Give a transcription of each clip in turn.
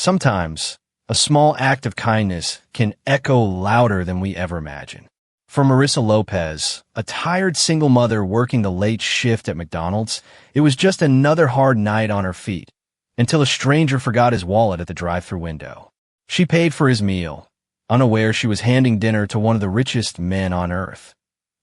Sometimes, a small act of kindness can echo louder than we ever imagine. For Marissa Lopez, a tired single mother working the late shift at McDonald's, it was just another hard night on her feet, until a stranger forgot his wallet at the drive-thru window. She paid for his meal, unaware she was handing dinner to one of the richest men on earth,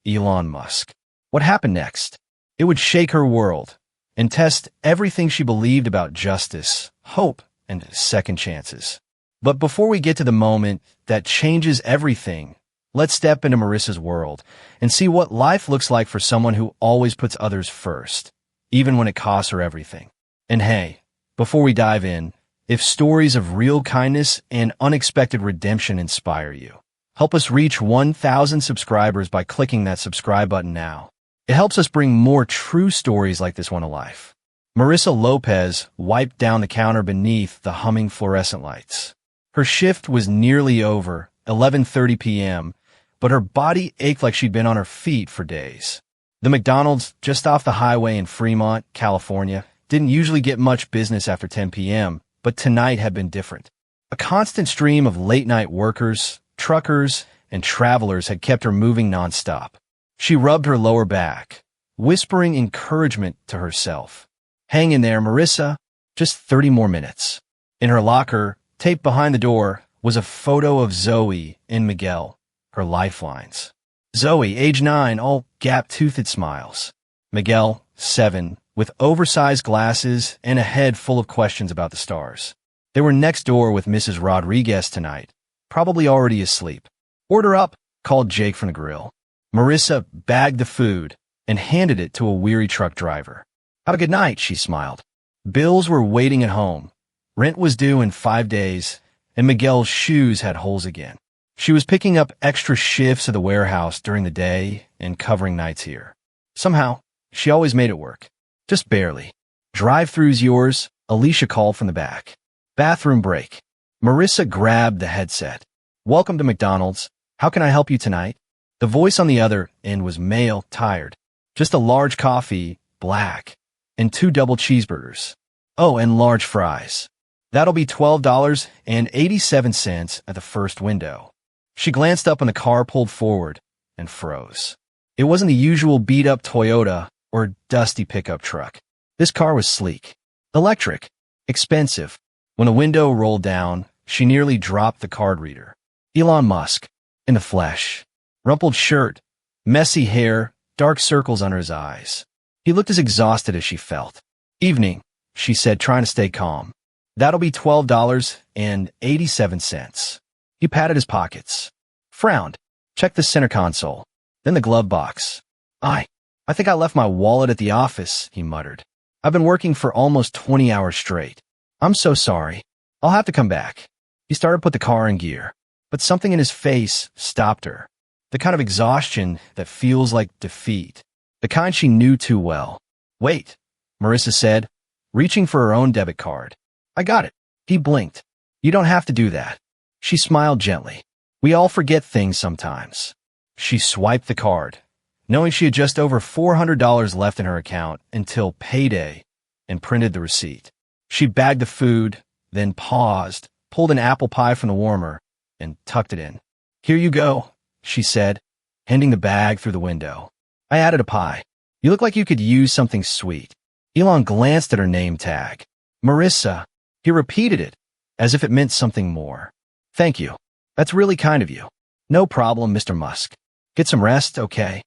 Elon Musk. What happened next? It would shake her world and test everything she believed about justice, hope, and second chances. But before we get to the moment that changes everything, let's step into Marissa's world and see what life looks like for someone who always puts others first, even when it costs her everything. And hey, before we dive in, if stories of real kindness and unexpected redemption inspire you, help us reach 1,000 subscribers by clicking that subscribe button now. It helps us bring more true stories like this one to life. Marissa Lopez wiped down the counter beneath the humming fluorescent lights. Her shift was nearly over, 11:30 p.m., but her body ached like she'd been on her feet for days. The McDonald's just off the highway in Fremont, California, didn't usually get much business after 10 p.m., but tonight had been different. A constant stream of late-night workers, truckers, and travelers had kept her moving nonstop. She rubbed her lower back, whispering encouragement to herself. Hang in there, Marissa. Just 30 more minutes. In her locker, taped behind the door, was a photo of Zoe and Miguel, her lifelines. Zoe, age 9, all gap-toothed smiles. Miguel, 7, with oversized glasses and a head full of questions about the stars. They were next door with Mrs. Rodriguez tonight, probably already asleep. Order up, called Jake from the grill. Marissa bagged the food and handed it to a weary truck driver. Have a good night, she smiled. Bills were waiting at home. Rent was due in 5 days, and Miguel's shoes had holes again. She was picking up extra shifts at the warehouse during the day and covering nights here. Somehow, she always made it work. Just barely. Drive-thru's yours, Alicia called from the back. Bathroom break. Marissa grabbed the headset. Welcome to McDonald's. How can I help you tonight? The voice on the other end was male, tired. Just a large coffee, black, and 2 double cheeseburgers. Oh, and large fries. That'll be $12.87 at the first window. She glanced up when the car pulled forward and froze. It wasn't the usual beat-up Toyota or dusty pickup truck. This car was sleek, electric, expensive. When the window rolled down, she nearly dropped the card reader. Elon Musk, in the flesh. Rumpled shirt, messy hair, dark circles under his eyes. He looked as exhausted as she felt. Evening, she said, trying to stay calm. That'll be $12.87. He patted his pockets, frowned, checked the center console, then the glove box. I think I left my wallet at the office, he muttered. I've been working for almost 20 hours straight. I'm so sorry. I'll have to come back. He started to put the car in gear, but something in his face stopped her. The kind of exhaustion that feels like defeat. The kind she knew too well. Wait, Marissa said, reaching for her own debit card. I got it. He blinked. You don't have to do that. She smiled gently. We all forget things sometimes. She swiped the card, knowing she had just over $400 left in her account until payday, and printed the receipt. She bagged the food, then paused, pulled an apple pie from the warmer, and tucked it in. Here you go, she said, handing the bag through the window. I added a pie. You look like you could use something sweet. Elon glanced at her name tag. Marissa. He repeated it, as if it meant something more. Thank you. That's really kind of you. No problem, Mr. Musk. Get some rest, okay?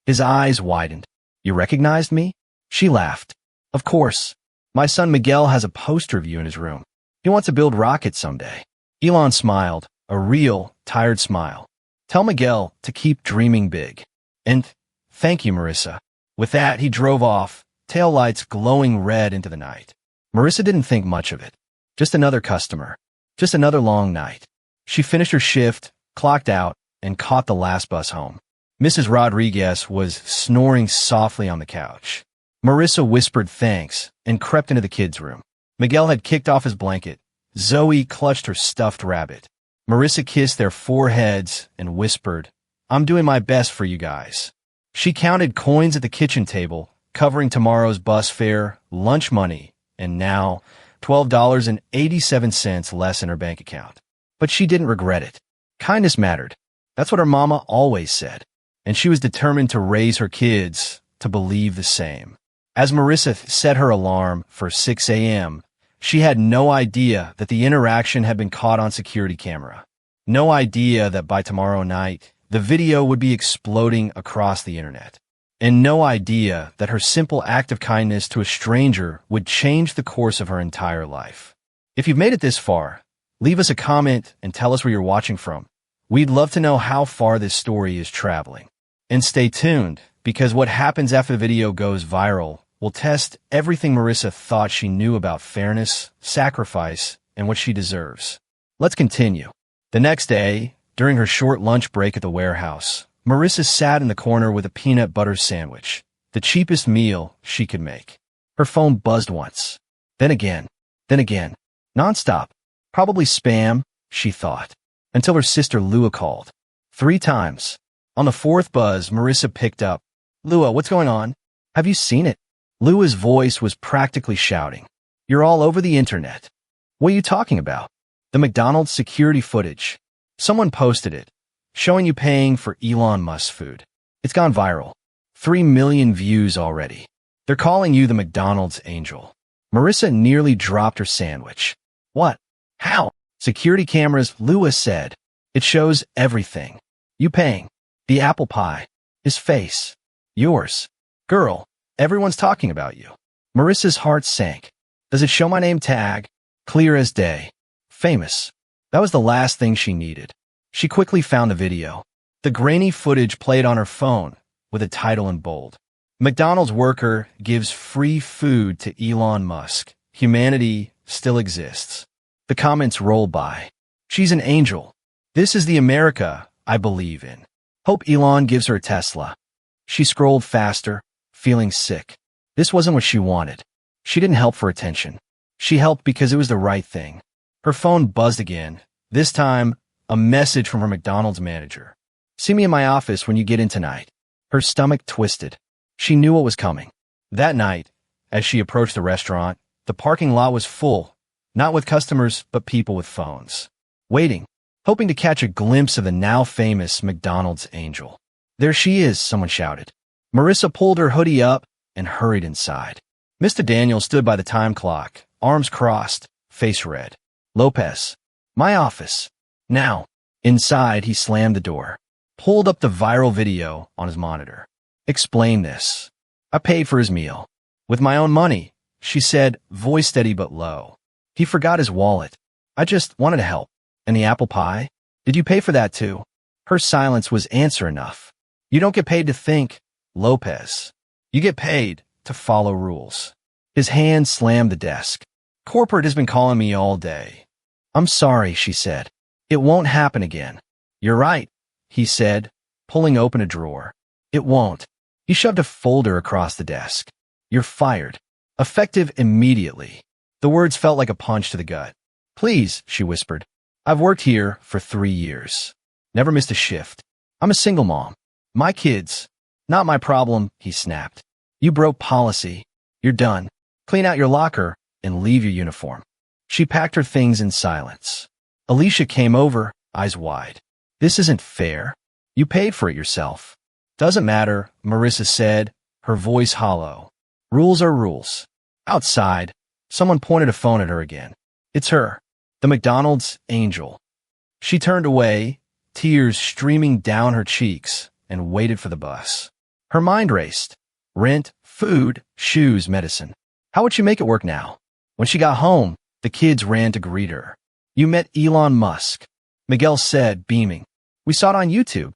His eyes widened. You recognized me? She laughed. Of course. My son Miguel has a poster of you in his room. He wants to build rockets someday. Elon smiled, a real, tired smile. Tell Miguel to keep dreaming big. And thank you, Marissa. With that, he drove off, taillights glowing red into the night. Marissa didn't think much of it. Just another customer. Just another long night. She finished her shift, clocked out, and caught the last bus home. Mrs. Rodriguez was snoring softly on the couch. Marissa whispered thanks and crept into the kids' room. Miguel had kicked off his blanket. Zoe clutched her stuffed rabbit. Marissa kissed their foreheads and whispered, I'm doing my best for you guys. She counted coins at the kitchen table, covering tomorrow's bus fare, lunch money, and now $12.87 less in her bank account. But she didn't regret it. Kindness mattered. That's what her mama always said. And she was determined to raise her kids to believe the same. As Marissa set her alarm for 6 a.m., she had no idea that the interaction had been caught on security camera. No idea that by tomorrow night, the video would be exploding across the internet. And no idea that her simple act of kindness to a stranger would change the course of her entire life. If you've made it this far, leave us a comment and tell us where you're watching from. We'd love to know how far this story is traveling. And stay tuned, because what happens after the video goes viral will test everything Marissa thought she knew about fairness, sacrifice, and what she deserves. Let's continue. The next day, during her short lunch break at the warehouse, Marissa sat in the corner with a peanut butter sandwich, the cheapest meal she could make. Her phone buzzed once, then again, nonstop. Probably spam, she thought, until her sister Lua called. 3 times. On the 4th buzz, Marissa picked up. "Lua, what's going on? Have you seen it?" Lua's voice was practically shouting. "You're all over the internet." "What are you talking about?" "The McDonald's security footage. Someone posted it, showing you paying for Elon Musk's food. It's gone viral. 3 million views already. They're calling you the McDonald's angel." Marissa nearly dropped her sandwich. "What? How?" "Security cameras," Lua said. "It shows everything. You paying. The apple pie. His face. Yours. Girl, everyone's talking about you." Marissa's heart sank. "Does it show my name tag?" "Clear as day. Famous." That was the last thing she needed. She quickly found the video. The grainy footage played on her phone, with a title in bold. "McDonald's worker gives free food to Elon Musk. Humanity still exists." The comments rolled by. "She's an angel. This is the America I believe in. Hope Elon gives her a Tesla." She scrolled faster, feeling sick. This wasn't what she wanted. She didn't help for attention. She helped because it was the right thing. Her phone buzzed again, this time a message from her McDonald's manager. "See me in my office when you get in tonight." Her stomach twisted. She knew what was coming. That night, as she approached the restaurant, the parking lot was full, not with customers, but people with phones. Waiting, hoping to catch a glimpse of the now famous McDonald's angel. "There she is," someone shouted. Marissa pulled her hoodie up and hurried inside. Mr. Daniel stood by the time clock, arms crossed, face red. "Lopez. My office. Now." Inside, he slammed the door, pulled up the viral video on his monitor. "Explain this." "I paid for his meal. With my own money," she said, voice steady but low. He forgot his wallet. "I just wanted to help." "And the apple pie? Did you pay for that too?" Her silence was answer enough. "You don't get paid to think, Lopez. You get paid to follow rules." His hand slammed the desk. "Corporate has been calling me all day." "I'm sorry," she said. "It won't happen again." "You're right," he said, pulling open a drawer. "It won't." He shoved a folder across the desk. "You're fired. Effective immediately." The words felt like a punch to the gut. "Please," she whispered. "I've worked here for 3 years. Never missed a shift. I'm a single mom. My kids. Not my problem," he snapped. "You broke policy. You're done. Clean out your locker and leave your uniform." She packed her things in silence. Alicia came over, eyes wide. "This isn't fair. You paid for it yourself." "Doesn't matter," Marissa said, her voice hollow. "Rules are rules." Outside, someone pointed a phone at her again. "It's her. The McDonald's angel." She turned away, tears streaming down her cheeks, and waited for the bus. Her mind raced. Rent, food, shoes, medicine. How would she make it work now? When she got home, the kids ran to greet her. "You met Elon Musk," Miguel said, beaming. "We saw it on YouTube."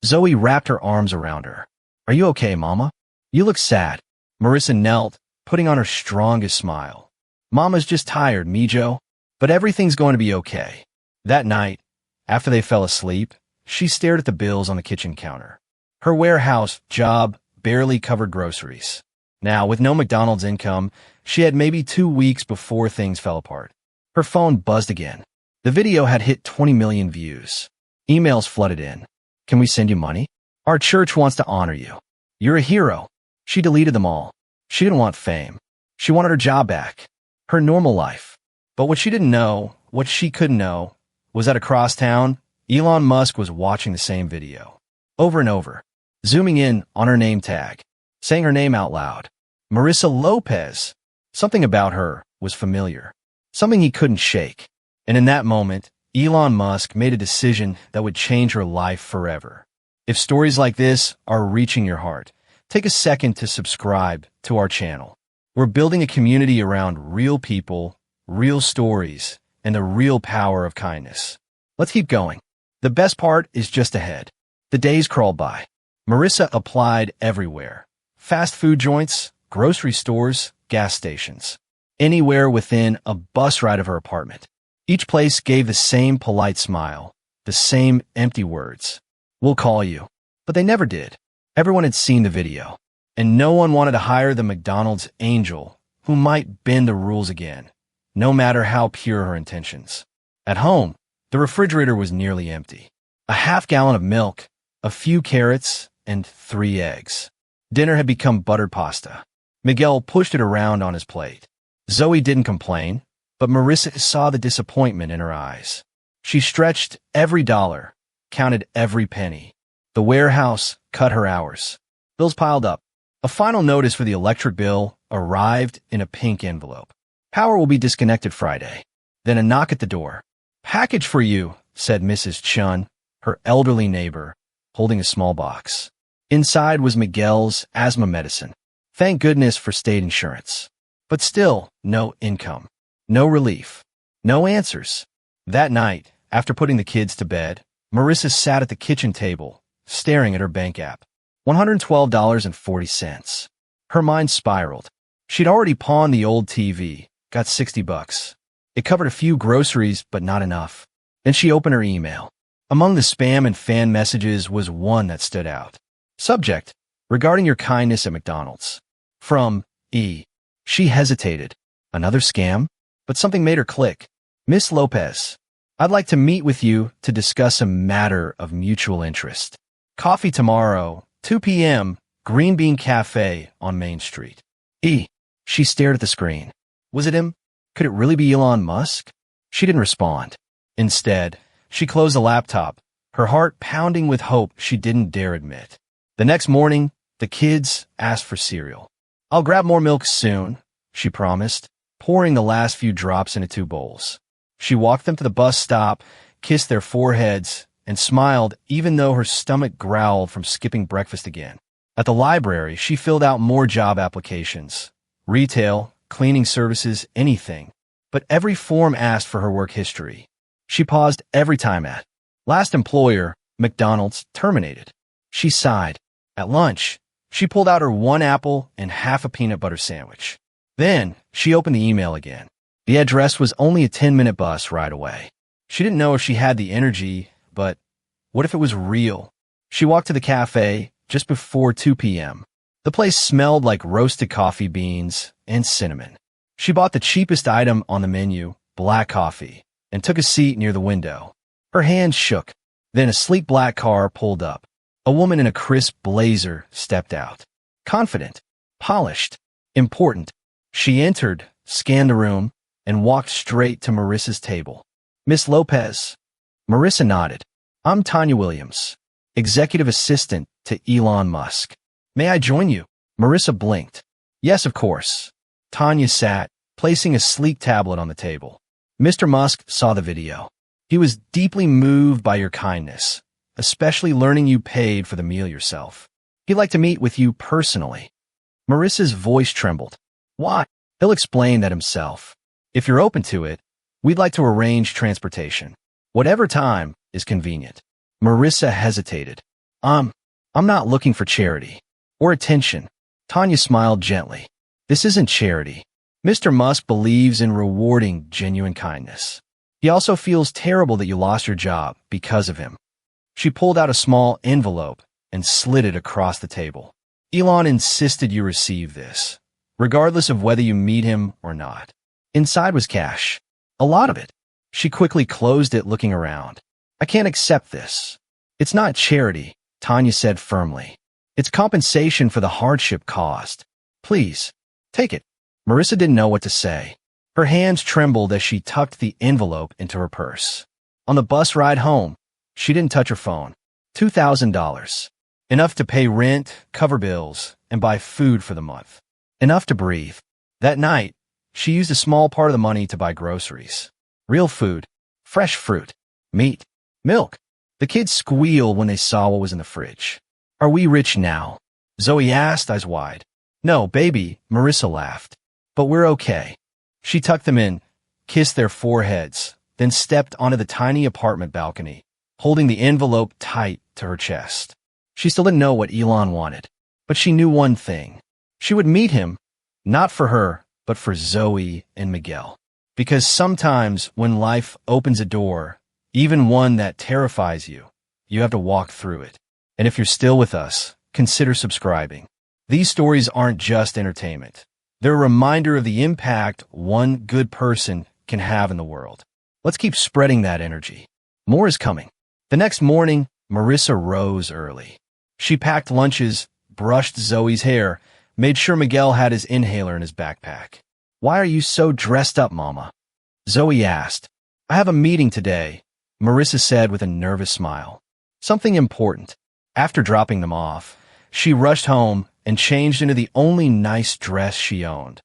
Zoe wrapped her arms around her. "Are you okay, Mama? You look sad." Marissa knelt, putting on her strongest smile. "Mama's just tired, Mijo. But everything's going to be okay." That night, after they fell asleep, she stared at the bills on the kitchen counter. Her warehouse job barely covered groceries. Now, with no McDonald's income, she had maybe 2 weeks before things fell apart. Her phone buzzed again. The video had hit 20 million views. Emails flooded in. "Can we send you money? Our church wants to honor you. You're a hero." She deleted them all. She didn't want fame. She wanted her job back. her normal life. But what she didn't know, what she couldn't know, was that across town, Elon Musk was watching the same video. Over and over, zooming in on her name tag, saying her name out loud. Marissa Lopez. Something about her was familiar. Something he couldn't shake. And in that moment, Elon Musk made a decision that would change her life forever. If stories like this are reaching your heart, take a second to subscribe to our channel. We're building a community around real people, real stories, and the real power of kindness. Let's keep going. The best part is just ahead. The days crawled by. Marissa applied everywhere. Fast food joints, grocery stores, gas stations. Anywhere within a bus ride of her apartment. Each place gave the same polite smile, the same empty words. We'll call you. But they never did. Everyone had seen the video. And no one wanted to hire the McDonald's angel who might bend the rules again, no matter how pure her intentions. At home, the refrigerator was nearly empty. A half-gallon of milk, a few carrots, and 3 eggs. Dinner had become buttered pasta. Miguel pushed it around on his plate. Zoe didn't complain, but Marissa saw the disappointment in her eyes. She stretched every dollar, counted every penny. The warehouse cut her hours. Bills piled up. A final notice for the electric bill arrived in a pink envelope. Power will be disconnected Friday. Then a knock at the door. Package for you, said Mrs. Chun, her elderly neighbor, holding a small box. Inside was Miguel's asthma medicine. Thank goodness for state insurance. But still, no income. No relief. No answers. That night, after putting the kids to bed, Marissa sat at the kitchen table, staring at her bank app. $112.40. Her mind spiraled. She'd already pawned the old TV, got $60. It covered a few groceries, but not enough. Then she opened her email. Among the spam and fan messages was one that stood out. Subject: regarding your kindness at McDonald's. From E. She hesitated. Another scam? But something made her click. Miss Lopez, I'd like to meet with you to discuss a matter of mutual interest. Coffee tomorrow, 2 p.m., Green Bean Cafe on Main Street. E. She stared at the screen. Was it him? Could it really be Elon Musk? She didn't respond. Instead, she closed the laptop, her heart pounding with hope she didn't dare admit. The next morning, the kids asked for cereal. I'll grab more milk soon, she promised, pouring the last few drops into 2 bowls. She walked them to the bus stop, kissed their foreheads, and smiled even though her stomach growled from skipping breakfast again. At the library, she filled out more job applications. Retail, cleaning services, anything. But every form asked for her work history. She paused every time at last employer, McDonald's, terminated. She sighed. At lunch, she pulled out her 1 apple and half a peanut butter sandwich. Then, she opened the email again. The address was only a 10-minute bus ride away. She didn't know if she had the energy, but what if it was real? She walked to the cafe just before 2 p.m. The place smelled like roasted coffee beans and cinnamon. She bought the cheapest item on the menu, black coffee, and took a seat near the window. Her hands shook. Then a sleek black car pulled up. A woman in a crisp blazer stepped out. Confident, polished, important. She entered, scanned the room, and walked straight to Marissa's table. Miss Lopez. Marissa nodded. I'm Tanya Williams, executive assistant to Elon Musk. May I join you? Marissa blinked. Yes, of course. Tanya sat, placing a sleek tablet on the table. Mr. Musk saw the video. He was deeply moved by your kindness, especially learning you paid for the meal yourself. He'd like to meet with you personally. Marissa's voice trembled. Why? He'll explain that himself. If you're open to it, we'd like to arrange transportation. Whatever time is convenient. Marissa hesitated. I'm not looking for charity. Or attention. Tanya smiled gently. This isn't charity. Mr. Musk believes in rewarding genuine kindness. He also feels terrible that you lost your job because of him. She pulled out a small envelope and slid it across the table. Elon insisted you receive this, regardless of whether you meet him or not. Inside was cash. A lot of it. She quickly closed it, looking around. I can't accept this. It's not charity, Tanya said firmly. It's compensation for the hardship caused. Please, take it. Marissa didn't know what to say. Her hands trembled as she tucked the envelope into her purse. On the bus ride home, she didn't touch her phone. $2,000. Enough to pay rent, cover bills, and buy food for the month. Enough to breathe. That night, she used a small part of the money to buy groceries. Real food, fresh fruit, meat, milk. The kids squealed when they saw what was in the fridge. Are we rich now? Zoe asked, eyes wide. No, baby, Marissa laughed. But we're okay. She tucked them in, kissed their foreheads, then stepped onto the tiny apartment balcony, holding the envelope tight to her chest. She still didn't know what Elon wanted, but she knew one thing. She would meet him, not for her, but for Zoe and Miguel. Because sometimes when life opens a door, even one that terrifies you, you have to walk through it. And if you're still with us, consider subscribing. These stories aren't just entertainment. They're a reminder of the impact one good person can have in the world. Let's keep spreading that energy. More is coming. The next morning, Marissa rose early. She packed lunches, brushed Zoe's hair, made sure Miguel had his inhaler in his backpack. Why are you so dressed up, Mama? Zoe asked. I have a meeting today, Marissa said with a nervous smile. Something important. After dropping them off, she rushed home and changed into the only nice dress she owned,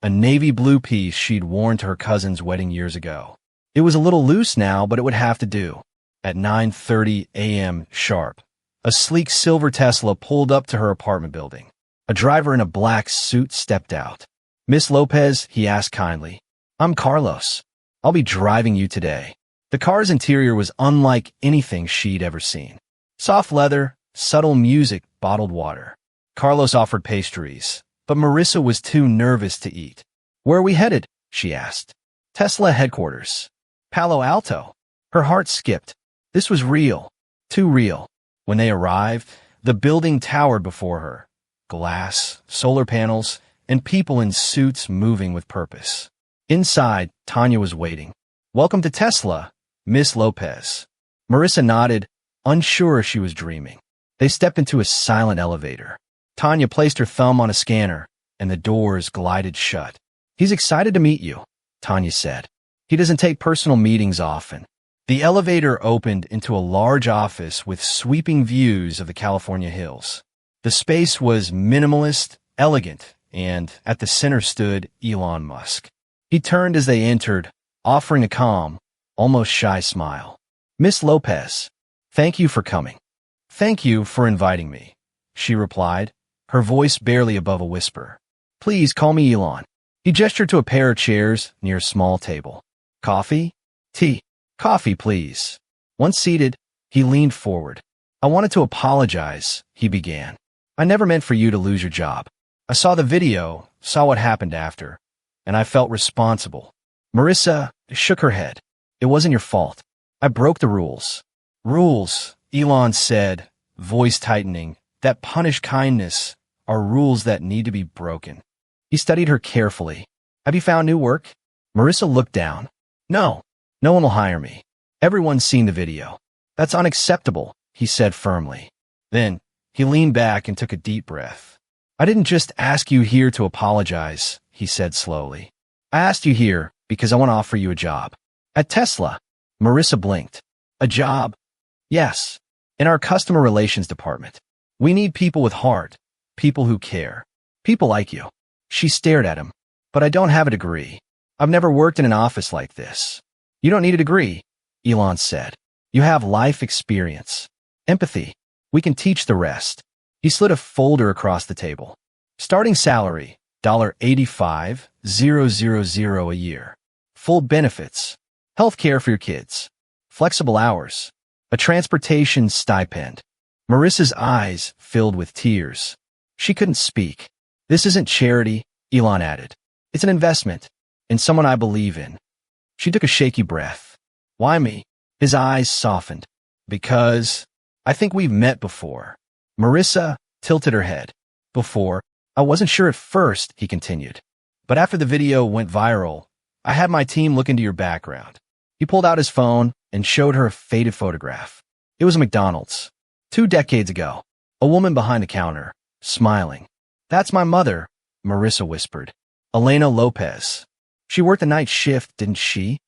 a navy blue piece she'd worn to her cousin's wedding years ago. It was a little loose now, but it would have to do. At 9:30 a.m. sharp, a sleek silver Tesla pulled up to her apartment building. A driver in a black suit stepped out. Miss Lopez, he asked kindly. I'm Carlos. I'll be driving you today. The car's interior was unlike anything she'd ever seen. Soft leather, subtle music, bottled water. Carlos offered pastries, but Marissa was too nervous to eat. Where are we headed? She asked. Tesla headquarters. Palo Alto. Her heart skipped. This was real. Too real. When they arrived, the building towered before her. Glass, solar panels, and people in suits moving with purpose. Inside, Tanya was waiting. Welcome to Tesla, Miss Lopez. Marissa nodded, unsure if she was dreaming. They stepped into a silent elevator. Tanya placed her thumb on a scanner, and the doors glided shut. He's excited to meet you, Tanya said. He doesn't take personal meetings often. The elevator opened into a large office with sweeping views of the California hills. The space was minimalist, elegant, and at the center stood Elon Musk. He turned as they entered, offering a calm, almost shy smile. Miss Lopez, thank you for coming. Thank you for inviting me, she replied, her voice barely above a whisper. Please call me Elon. He gestured to a pair of chairs near a small table. Coffee? Tea? Coffee, please. Once seated, he leaned forward. I wanted to apologize, he began. I never meant for you to lose your job. I saw the video, saw what happened after, and I felt responsible. Marissa shook her head. It wasn't your fault. I broke the rules. Rules, Elon said, voice tightening, that punish kindness are rules that need to be broken. He studied her carefully. Have you found new work? Marissa looked down. No, no one will hire me. Everyone's seen the video. That's unacceptable, he said firmly. Then, he leaned back and took a deep breath. I didn't just ask you here to apologize, he said slowly. I asked you here because I want to offer you a job. At Tesla. Marissa blinked. A job? Yes. In our customer relations department. We need people with heart. People who care. People like you. She stared at him. But I don't have a degree. I've never worked in an office like this. You don't need a degree, Elon said. You have life experience. Empathy. We can teach the rest. He slid a folder across the table. Starting salary, $85,000 a year. Full benefits. Health care for your kids. Flexible hours. A transportation stipend. Marissa's eyes filled with tears. She couldn't speak. This isn't charity, Elon added. It's an investment in someone I believe in. She took a shaky breath. Why me? His eyes softened. Because I think we've met before. Marissa tilted her head. Before, I wasn't sure at first, he continued. But after the video went viral, I had my team look into your background. He pulled out his phone and showed her a faded photograph. It was a McDonald's. 2 decades ago. A woman behind the counter, smiling. That's my mother, Marissa whispered. Elena Lopez. She worked the night shift, didn't she?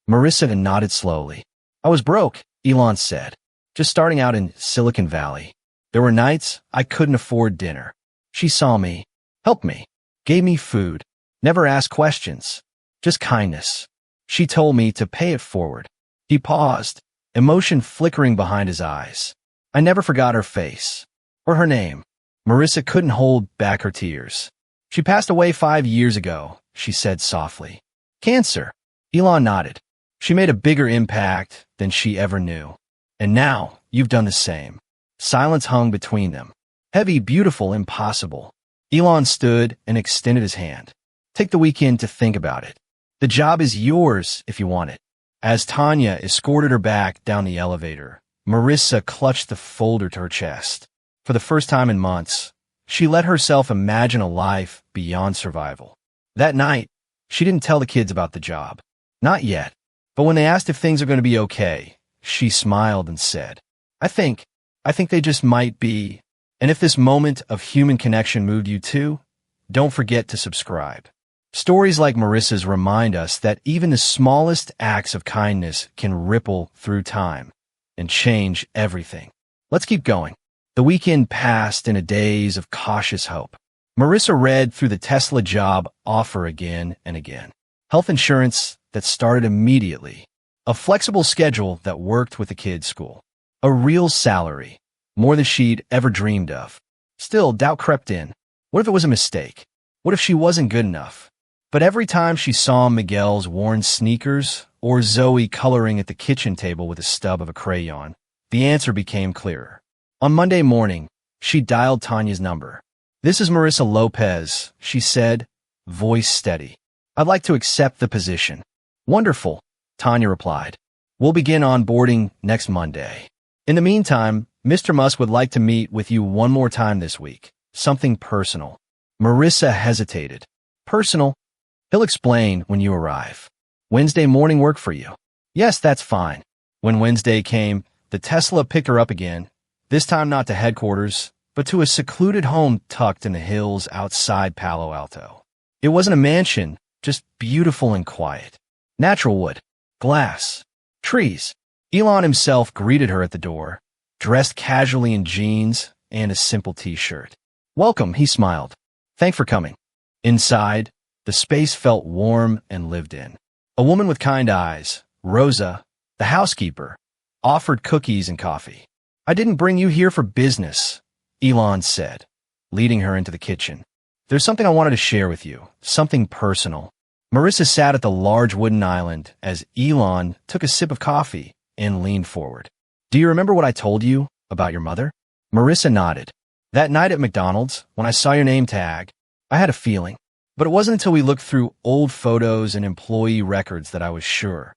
Marissa nodded slowly. I was broke, Elon said. Just starting out in Silicon Valley. There were nights I couldn't afford dinner. She saw me, helped me, gave me food, never asked questions, just kindness. She told me to pay it forward. He paused, emotion flickering behind his eyes. I never forgot her face, or her name. Marissa couldn't hold back her tears. She passed away 5 years ago, she said softly. Cancer. Elon nodded. She made a bigger impact than she ever knew. And now, you've done the same. Silence hung between them. Heavy, beautiful, impossible. Elon stood and extended his hand. Take the weekend to think about it. The job is yours if you want it. As Tanya escorted her back down the elevator, Marissa clutched the folder to her chest. For the first time in months, she let herself imagine a life beyond survival. That night, she didn't tell the kids about the job. Not yet. But when they asked if things are going to be okay, she smiled and said, I think they just might be. And if this moment of human connection moved you too, don't forget to subscribe. Stories like Marissa's remind us that even the smallest acts of kindness can ripple through time and change everything. Let's keep going. The weekend passed in a daze of cautious hope. Marissa read through the Tesla job offer again and again. Health insurance that started immediately. A flexible schedule that worked with the kids' school. A real salary, more than she'd ever dreamed of. Still, doubt crept in. What if it was a mistake? What if she wasn't good enough? But every time she saw Miguel's worn sneakers or Zoe coloring at the kitchen table with a stub of a crayon, the answer became clearer. On Monday morning, she dialed Tanya's number. This is Marissa Lopez, she said, voice steady. I'd like to accept the position. Wonderful, Tanya replied. We'll begin onboarding next Monday. In the meantime, Mr. Musk would like to meet with you one more time this week. Something personal. Marissa hesitated. Personal? He'll explain when you arrive. Wednesday morning work for you? Yes, that's fine. When Wednesday came, the Tesla picked her up again, this time not to headquarters, but to a secluded home tucked in the hills outside Palo Alto. It wasn't a mansion, just beautiful and quiet. Natural wood, glass, trees. Elon himself greeted her at the door, dressed casually in jeans and a simple t-shirt. Welcome, he smiled. Thanks for coming. Inside, the space felt warm and lived in. A woman with kind eyes, Rosa, the housekeeper, offered cookies and coffee. I didn't bring you here for business, Elon said, leading her into the kitchen. There's something I wanted to share with you, something personal. Marissa sat at the large wooden island as Elon took a sip of coffee and leaned forward. Do you remember what I told you about your mother? Marissa nodded. That night at McDonald's, when I saw your name tag, I had a feeling. But it wasn't until we looked through old photos and employee records that I was sure.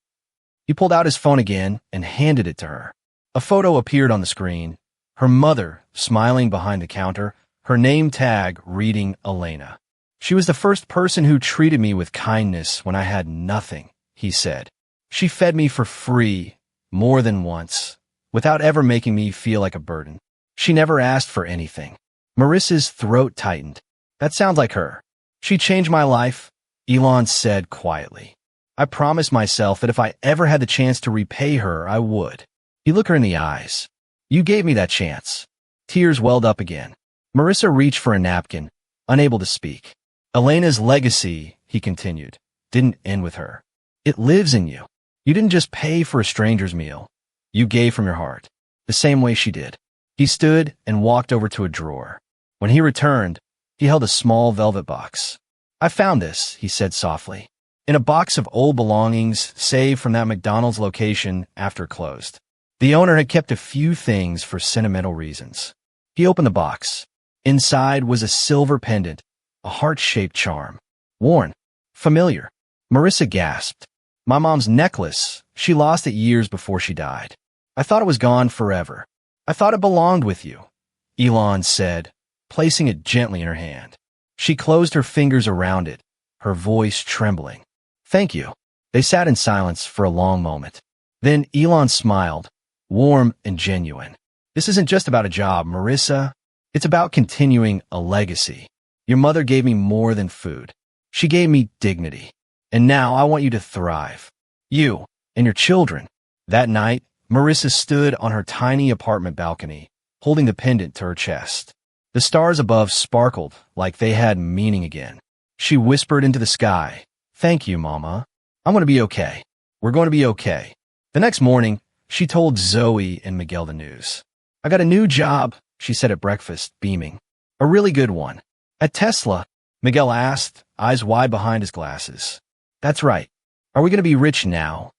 He pulled out his phone again and handed it to her. A photo appeared on the screen. Her mother, smiling behind the counter, her name tag reading Elena. She was the first person who treated me with kindness when I had nothing, he said. She fed me for free, more than once, without ever making me feel like a burden. She never asked for anything. Marissa's throat tightened. That sounds like her. She changed my life, Elon said quietly. I promised myself that if I ever had the chance to repay her, I would. He looked her in the eyes. You gave me that chance. Tears welled up again. Marissa reached for a napkin, unable to speak. Elena's legacy, he continued, didn't end with her. It lives in you. You didn't just pay for a stranger's meal. You gave from your heart, the same way she did. He stood and walked over to a drawer. When he returned, he held a small velvet box. I found this, he said softly, in a box of old belongings saved from that McDonald's location after it closed. The owner had kept a few things for sentimental reasons. He opened the box. Inside was a silver pendant, a heart-shaped charm. Worn. Familiar. Marissa gasped. My mom's necklace. She lost it years before she died. I thought it was gone forever. I thought it belonged with you, Elon said, placing it gently in her hand. She closed her fingers around it, her voice trembling. Thank you. They sat in silence for a long moment. Then Elon smiled, warm and genuine. This isn't just about a job, Marissa. It's about continuing a legacy. Your mother gave me more than food. She gave me dignity. And now I want you to thrive. You and your children. That night, Marissa stood on her tiny apartment balcony, holding the pendant to her chest. The stars above sparkled like they had meaning again. She whispered into the sky, "Thank you, Mama. I'm going to be okay. We're going to be okay." The next morning, she told Zoe and Miguel the news. "I got a new job," she said at breakfast, beaming. "A really good one." "At Tesla?" Miguel asked, eyes wide behind his glasses. "That's right. Are we going to be rich now?"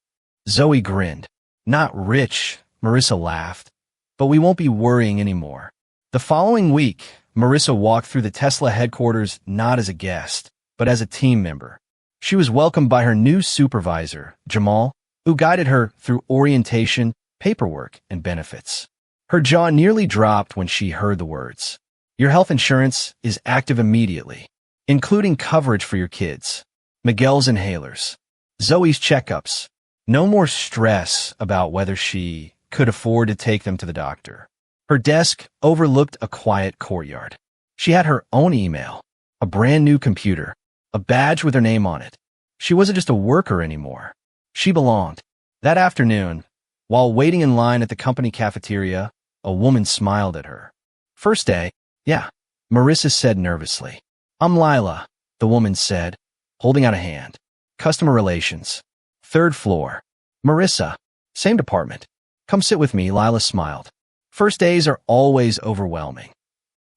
Zoe grinned. "Not rich," Marissa laughed, "but we won't be worrying anymore." The following week, Marissa walked through the Tesla headquarters not as a guest, but as a team member. She was welcomed by her new supervisor, Jamal, who guided her through orientation, paperwork, and benefits. Her jaw nearly dropped when she heard the words, "Your health insurance is active immediately, including coverage for your kids, Miguel's inhalers, Zoe's checkups. No more stress about whether she could afford to take them to the doctor." Her desk overlooked a quiet courtyard. She had her own email, a brand new computer, a badge with her name on it. She wasn't just a worker anymore. She belonged. That afternoon, while waiting in line at the company cafeteria, a woman smiled at her. "First day?" "Yeah," Marissa said nervously. "I'm Lila," the woman said, holding out a hand. "Customer relations. Third floor." "Marissa." "Same department." "Come sit with me," Lila smiled. First days are always overwhelming.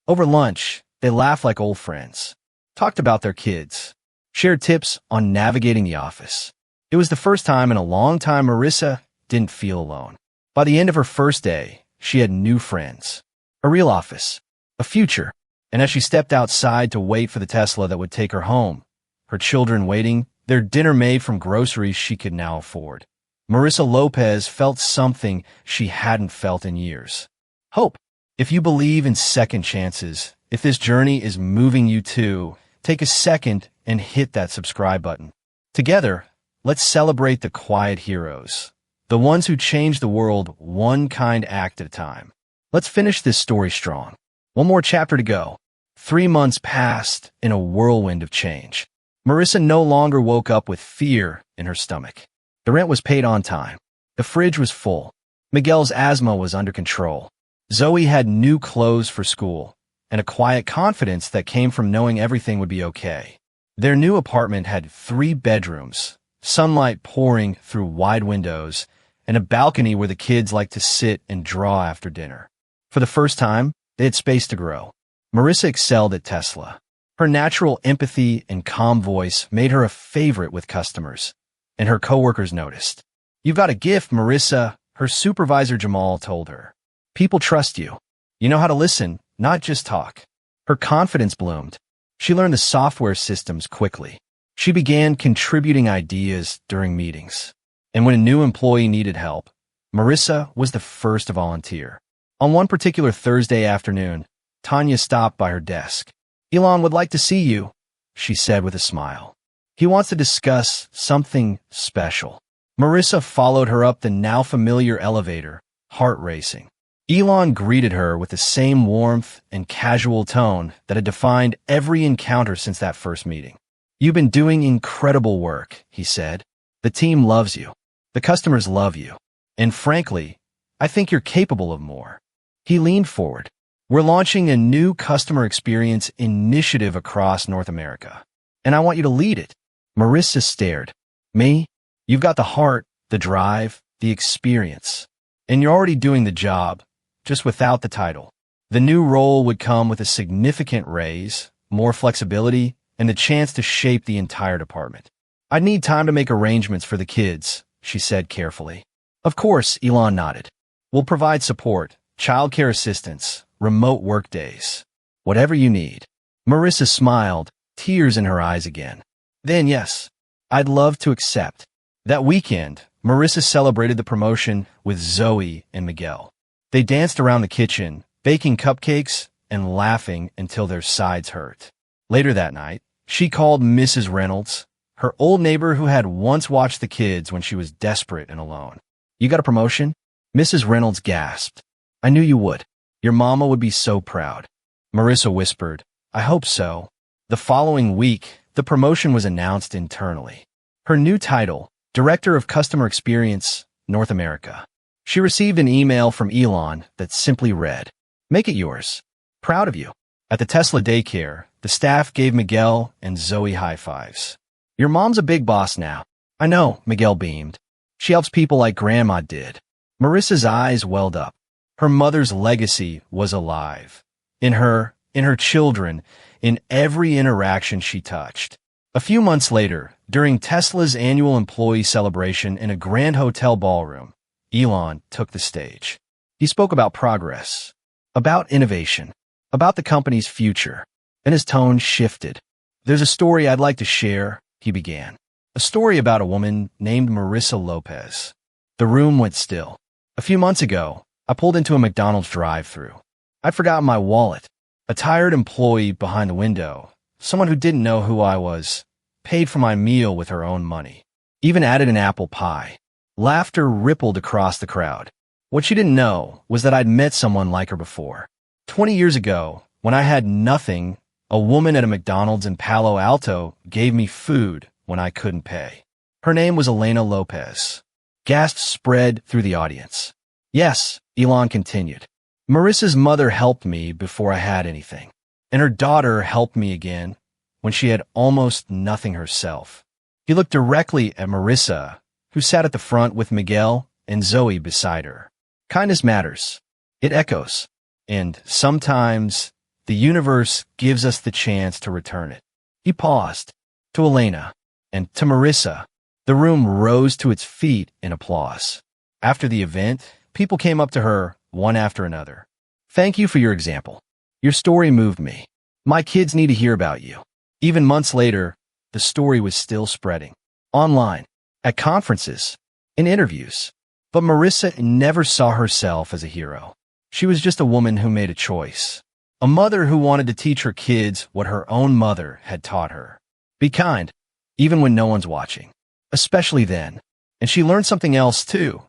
Over lunch, they laughed like old friends, talked about their kids, shared tips on navigating the office. It was the first time in a long time Marissa didn't feel alone. By the end of her first day, she had new friends, a real office, a future, and as she stepped outside to wait for the Tesla that would take her home, her children waiting, their dinner made from groceries she could now afford, Marissa Lopez felt something she hadn't felt in years. Hope. If you believe in second chances, if this journey is moving you too, take a second and hit that subscribe button. Together, let's celebrate the quiet heroes, the ones who change the world one kind act at a time. Let's finish this story strong. One more chapter to go. 3 months passed in a whirlwind of change. Marissa no longer woke up with fear in her stomach. The rent was paid on time. The fridge was full. Miguel's asthma was under control. Zoe had new clothes for school and a quiet confidence that came from knowing everything would be okay. Their new apartment had 3 bedrooms, sunlight pouring through wide windows, and a balcony where the kids liked to sit and draw after dinner. For the first time, they had space to grow. Marissa excelled at Tesla. Her natural empathy and calm voice made her a favorite with customers, and her coworkers noticed. "You've got a gift, Marissa," her supervisor Jamal told her. "People trust you. You know how to listen, not just talk." Her confidence bloomed. She learned the software systems quickly. She began contributing ideas during meetings. And when a new employee needed help, Marissa was the first to volunteer. On one particular Thursday afternoon, Tanya stopped by her desk. "Elon would like to see you," she said with a smile. "He wants to discuss something special." Marissa followed her up the now familiar elevator, heart racing. Elon greeted her with the same warmth and casual tone that had defined every encounter since that first meeting. "You've been doing incredible work," he said. "The team loves you. The customers love you. And frankly, I think you're capable of more." He leaned forward. "We're launching a new customer experience initiative across North America, and I want you to lead it." Marissa stared. "Me? You've got the heart, the drive, the experience. And you're already doing the job, just without the title." The new role would come with a significant raise, more flexibility, and the chance to shape the entire department. "I'd need time to make arrangements for the kids," she said carefully. "Of course," Elon nodded. "We'll provide support, childcare assistance, remote work days. Whatever you need." Marissa smiled, tears in her eyes again. "Then yes, I'd love to accept." That weekend, Marissa celebrated the promotion with Zoe and Miguel. They danced around the kitchen, baking cupcakes and laughing until their sides hurt. Later that night, she called Mrs. Reynolds, her old neighbor who had once watched the kids when she was desperate and alone. "You got a promotion?" Mrs. Reynolds gasped. "I knew you would. Your mama would be so proud." Marissa whispered, "I hope so." The following week, the promotion was announced internally. Her new title, Director of Customer Experience, North America. She received an email from Elon that simply read, "Make it yours. Proud of you." At the Tesla daycare, the staff gave Miguel and Zoe high fives. "Your mom's a big boss now." "I know," Miguel beamed. "She helps people like Grandma did." Marissa's eyes welled up. Her mother's legacy was alive. In her children, in every interaction she touched. A few months later, during Tesla's annual employee celebration in a grand hotel ballroom, Elon took the stage. He spoke about progress, about innovation, about the company's future, and his tone shifted. "There's a story I'd like to share," he began. A story about a woman named Marissa Lopez. The room went still. "A few months ago, I pulled into a McDonald's drive-thru. I'd forgotten my wallet. A tired employee behind the window, someone who didn't know who I was, paid for my meal with her own money. Even added an apple pie." Laughter rippled across the crowd. What she didn't know was that I'd met someone like her before. 20 years ago, when I had nothing, a woman at a McDonald's in Palo Alto gave me food when I couldn't pay. Her name was Elena Lopez. Gasps spread through the audience. "Yes," Elon continued. "Marissa's mother helped me before I had anything. And her daughter helped me again when she had almost nothing herself." He looked directly at Marissa, who sat at the front with Miguel and Zoe beside her. Kindness matters. It echoes. And sometimes the universe gives us the chance to return it. He paused. To Elena and to Marissa, the room rose to its feet in applause. After the event, people came up to her, one after another. "Thank you for your example. Your story moved me. My kids need to hear about you." Even months later, the story was still spreading. Online, at conferences, in interviews. But Marissa never saw herself as a hero. She was just a woman who made a choice. A mother who wanted to teach her kids what her own mother had taught her. Be kind, even when no one's watching. Especially then. And she learned something else too.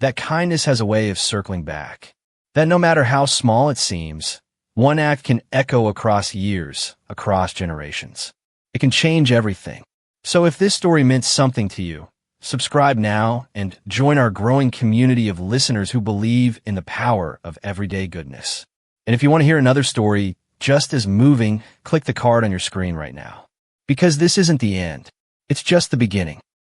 That kindness has a way of circling back. That no matter how small it seems, one act can echo across years, across generations. It can change everything. So if this story meant something to you, subscribe now and join our growing community of listeners who believe in the power of everyday goodness. And if you want to hear another story just as moving, click the card on your screen right now. Because this isn't the end. It's just the beginning.